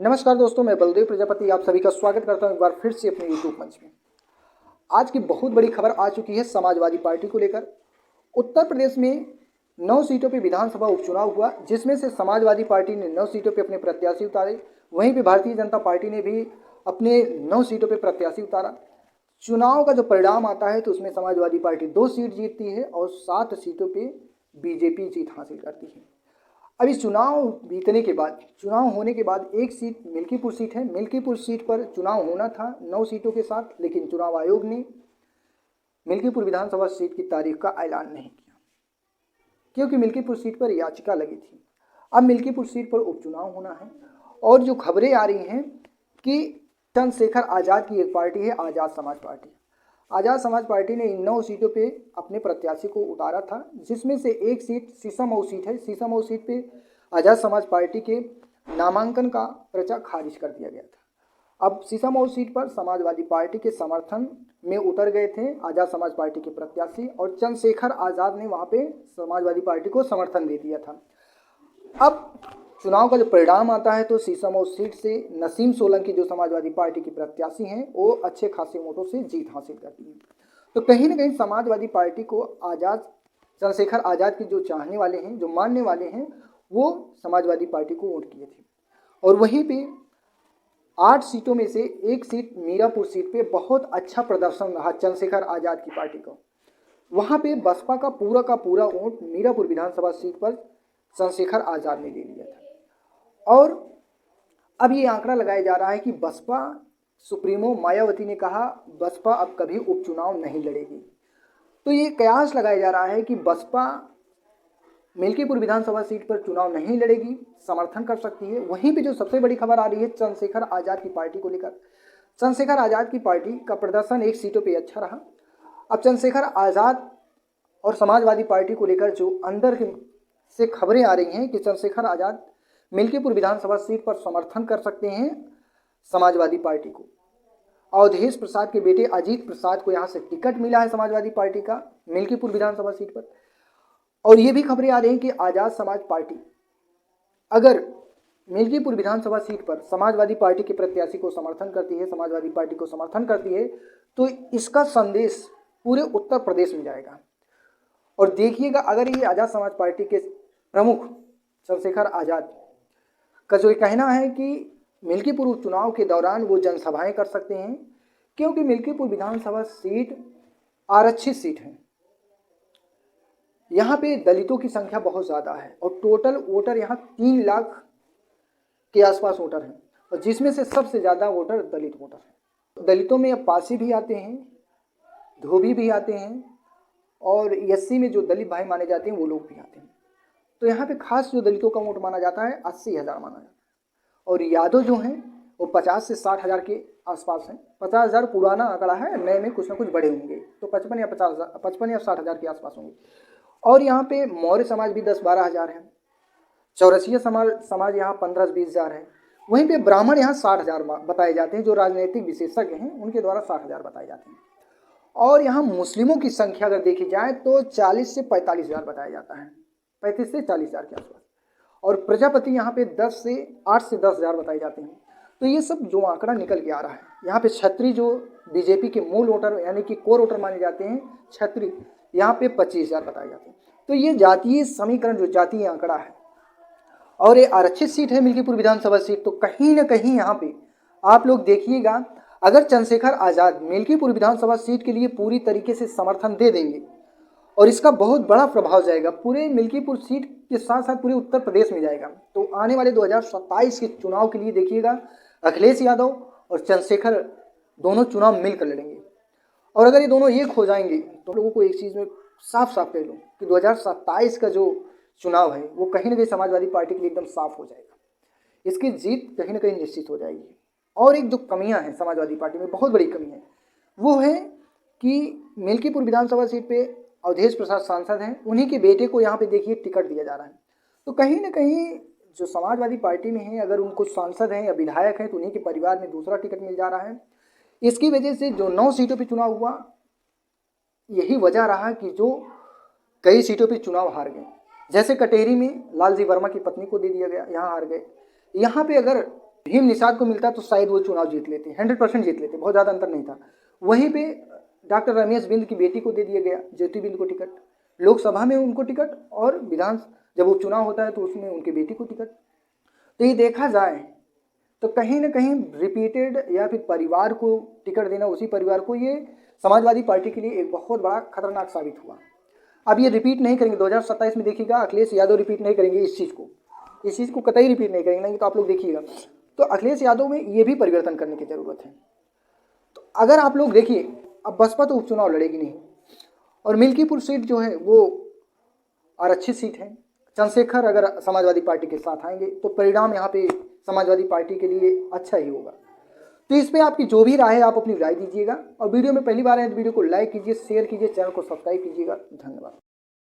नमस्कार दोस्तों, मैं बलदेव प्रजापति आप सभी का स्वागत करता हूं एक बार फिर से अपने यूट्यूब मंच में। आज की बहुत बड़ी खबर आ चुकी है समाजवादी पार्टी को लेकर। उत्तर प्रदेश में 9 सीटों पर विधानसभा उपचुनाव हुआ, जिसमें से समाजवादी पार्टी ने 9 सीटों पर अपने प्रत्याशी उतारे। वहीं पर भारतीय जनता पार्टी ने भी अपने 9 सीटों पर प्रत्याशी उतारा। चुनाव का जो परिणाम आता है तो उसमें समाजवादी पार्टी 2 सीट जीतती है और 7 सीटों पर बीजेपी जीत हासिल करती है। अब इस चुनाव बीतने के बाद, चुनाव होने के बाद एक सीट मिल्कीपुर सीट है। मिल्कीपुर सीट पर चुनाव होना था 9 सीटों के साथ, लेकिन चुनाव आयोग ने मिल्कीपुर विधानसभा सीट की तारीख का ऐलान नहीं किया, क्योंकि मिल्कीपुर सीट पर याचिका लगी थी। अब मिल्कीपुर सीट पर उपचुनाव होना है और जो खबरें आ रही हैं कि चंद्रशेखर आज़ाद की एक पार्टी है, आज़ाद समाज पार्टी। आज़ाद समाज पार्टी ने इन 9 सीटों पे अपने प्रत्याशी को उतारा था, जिसमें से एक सीट शीशमऊ सीट है। शीशमऊ सीट पे आज़ाद समाज पार्टी के नामांकन का पर्चा खारिज कर दिया गया था। अब शीशमऊ सीट पर समाजवादी पार्टी के समर्थन में उतर गए थे आज़ाद समाज पार्टी के प्रत्याशी, और चंद्रशेखर आज़ाद ने वहाँ पे समाजवादी पार्टी को समर्थन दे दिया था। अब चुनाव का जो परिणाम आता है तो शीशमऊ सीट से नसीम सोलंकी जो समाजवादी पार्टी की प्रत्याशी हैं, वो अच्छे खासे वोटों से जीत हासिल करती हैं। तो कहीं ना कहीं समाजवादी पार्टी को चंद्रशेखर आज़ाद के जो चाहने वाले हैं, जो मानने वाले हैं, वो समाजवादी पार्टी को वोट किए थे। और वहीं पे 8 सीटों में से एक सीट मीरापुर सीट पे बहुत अच्छा प्रदर्शन रहा चंद्रशेखर आज़ाद की पार्टी का। वहाँ पे बसपा का पूरा वोट मीरापुर विधानसभा सीट पर चंद्रशेखर आज़ाद ने ले लिया था। और अब ये आंकड़ा लगाया जा रहा है कि बसपा सुप्रीमो मायावती ने कहा बसपा अब कभी उपचुनाव नहीं लड़ेगी। तो ये कयास लगाया जा रहा है कि बसपा मिल्कीपुर विधानसभा सीट पर चुनाव नहीं लड़ेगी, समर्थन कर सकती है। वहीं पे जो सबसे बड़ी खबर आ रही है चंद्रशेखर आज़ाद की पार्टी को लेकर। चंद्रशेखर आज़ाद की पार्टी का प्रदर्शन एक सीटों पर अच्छा रहा। अब चंद्रशेखर आज़ाद और समाजवादी पार्टी को लेकर जो अंदर से खबरें आ रही हैं कि चंद्रशेखर आज़ाद मिल्कीपुर विधानसभा सीट पर समर्थन कर सकते हैं समाजवादी पार्टी को। अवधेश प्रसाद के बेटे अजीत प्रसाद को यहाँ से टिकट मिला है समाजवादी पार्टी का मिल्कीपुर विधानसभा सीट पर। और ये भी खबरें आ रही हैं कि आज़ाद समाज पार्टी अगर मिल्कीपुर विधानसभा सीट पर समाजवादी पार्टी के प्रत्याशी को समर्थन करती है, समाजवादी पार्टी को समर्थन करती है, तो इसका संदेश पूरे उत्तर प्रदेश में जाएगा। और देखिएगा, अगर ये आज़ाद समाज पार्टी के प्रमुख चंद्रशेखर आज़ाद का जो कहना है कि मिल्कीपुर उपचुनाव के दौरान वो जनसभाएं कर सकते हैं, क्योंकि मिल्कीपुर विधानसभा सीट आरक्षित सीट है। यहाँ पे दलितों की संख्या बहुत ज़्यादा है और टोटल वोटर यहाँ 3 लाख के आसपास वोटर हैं, और जिसमें से सबसे ज़्यादा वोटर दलित वोटर हैं। दलितों में अब पासी भी आते हैं, धोबी भी आते हैं, और एससी में जो दलित भाई माने जाते हैं वो लोग भी आते हैं। तो यहाँ पे खास जो दलितों का वोट माना जाता है 80,000 माना जाता है, और यादव जो हैं वो 50 से 60 हज़ार के आसपास हैं। 50,000 पुराना आंकड़ा है, नए में कुछ ना कुछ बड़े होंगे, तो 55 या 60 हज़ार के आसपास होंगे। और यहाँ पे मौर्य समाज भी 10-12 हज़ार है, चौरसिया समाज यहाँ 15-20 हज़ार है। वहीं पे ब्राह्मण यहाँ 60 हज़ार बताए जाते हैं, जो राजनीतिक विशेषज्ञ हैं उनके द्वारा 60 हज़ार बताए जाते हैं। और यहाँ मुस्लिमों की संख्या अगर देखी जाए तो 40 से 45 हज़ार बताया जाता है, 35 से 40 हज़ार के आसपास। और प्रजापति यहाँ पे 8 से 10 हज़ार बताए जाते हैं। तो ये सब जो आंकड़ा निकल के आ रहा है, यहाँ पे छत्री जो बीजेपी के मूल वोटर यानी कि कोर वोटर माने जाते हैं, छत्री यहाँ पे 25 हज़ार बताए जाते हैं। तो ये जातीय समीकरण, जो जातीय आंकड़ा है, और ये आरक्षित सीट है मिल्कीपुर विधानसभा सीट, तो कहीं ना कहीं यहाँ पे आप लोग देखिएगा, अगर चंद्रशेखर आज़ाद मिल्कीपुर विधानसभा सीट के लिए पूरी तरीके से समर्थन दे देंगे और इसका बहुत बड़ा प्रभाव जाएगा पूरे मिल्कीपुर सीट के साथ साथ पूरे उत्तर प्रदेश में जाएगा। तो आने वाले 2027 के चुनाव के लिए देखिएगा, अखिलेश यादव और चंद्रशेखर दोनों चुनाव मिलकर लड़ेंगे। और अगर ये दोनों एक हो जाएंगे तो लोगों को एक चीज़ में साफ साफ कह दूँ कि 2027 का जो चुनाव है वो कहीं ना कहीं समाजवादी पार्टी के लिए एकदम साफ हो जाएगा। इसकी जीत कहीं ना कहीं निश्चित हो जाएगी। और एक जो कमियाँ हैं समाजवादी पार्टी में, बहुत बड़ी कमी है, वो है कि मिल्कीपुर विधानसभा सीट पे अवधेश प्रसाद सांसद हैं, उन्हीं के बेटे को यहाँ पे देखिए टिकट दिया जा रहा है। तो कहीं ना कहीं जो समाजवादी पार्टी में है, अगर उनको सांसद हैं या विधायक हैं तो उन्हीं के परिवार में दूसरा टिकट मिल जा रहा है। इसकी वजह से जो 9 सीटों पे चुनाव हुआ, यही वजह रहा कि जो कई सीटों पे चुनाव हार गए। जैसे कटेरी में लालजी वर्मा की पत्नी को दे दिया गया, यहाँ हार गए। यहाँ पे अगर भीम निषाद को मिलता तो शायद वो चुनाव जीत लेते, 100% जीत लेते, बहुत ज़्यादा अंतर नहीं था। वहीं पे डॉक्टर रमेश बिंद की बेटी को दे दिया गया, ज्योति बिंद को टिकट, लोकसभा में उनको टिकट और विधान जब उपचुनाव होता है तो उसमें उनकी बेटी को टिकट। तो ये देखा जाए तो कहीं ना कहीं रिपीटेड या फिर परिवार को टिकट देना, उसी परिवार को, ये समाजवादी पार्टी के लिए एक बहुत बड़ा खतरनाक साबित हुआ। अब ये रिपीट नहीं करेंगे 2027 में, देखिएगा अखिलेश यादव रिपीट नहीं करेंगे इस चीज़ को कतई रिपीट नहीं करेंगे, नहीं तो आप लोग देखिएगा। तो अखिलेश यादव में ये भी परिवर्तन करने की ज़रूरत है। तो अगर आप लोग देखिए, अब बसपा तो उपचुनाव लड़ेगी नहीं, और मिल्कीपुर सीट जो है वो आरक्षित सीट है। चंद्रशेखर अगर समाजवादी पार्टी के साथ आएंगे तो परिणाम यहाँ पे समाजवादी पार्टी के लिए अच्छा ही होगा। तो इस पे आपकी जो भी राय है आप अपनी राय दीजिएगा, और वीडियो में पहली बार आए तो वीडियो को लाइक कीजिए, शेयर कीजिए, चैनल को सब्सक्राइब कीजिएगा। धन्यवाद।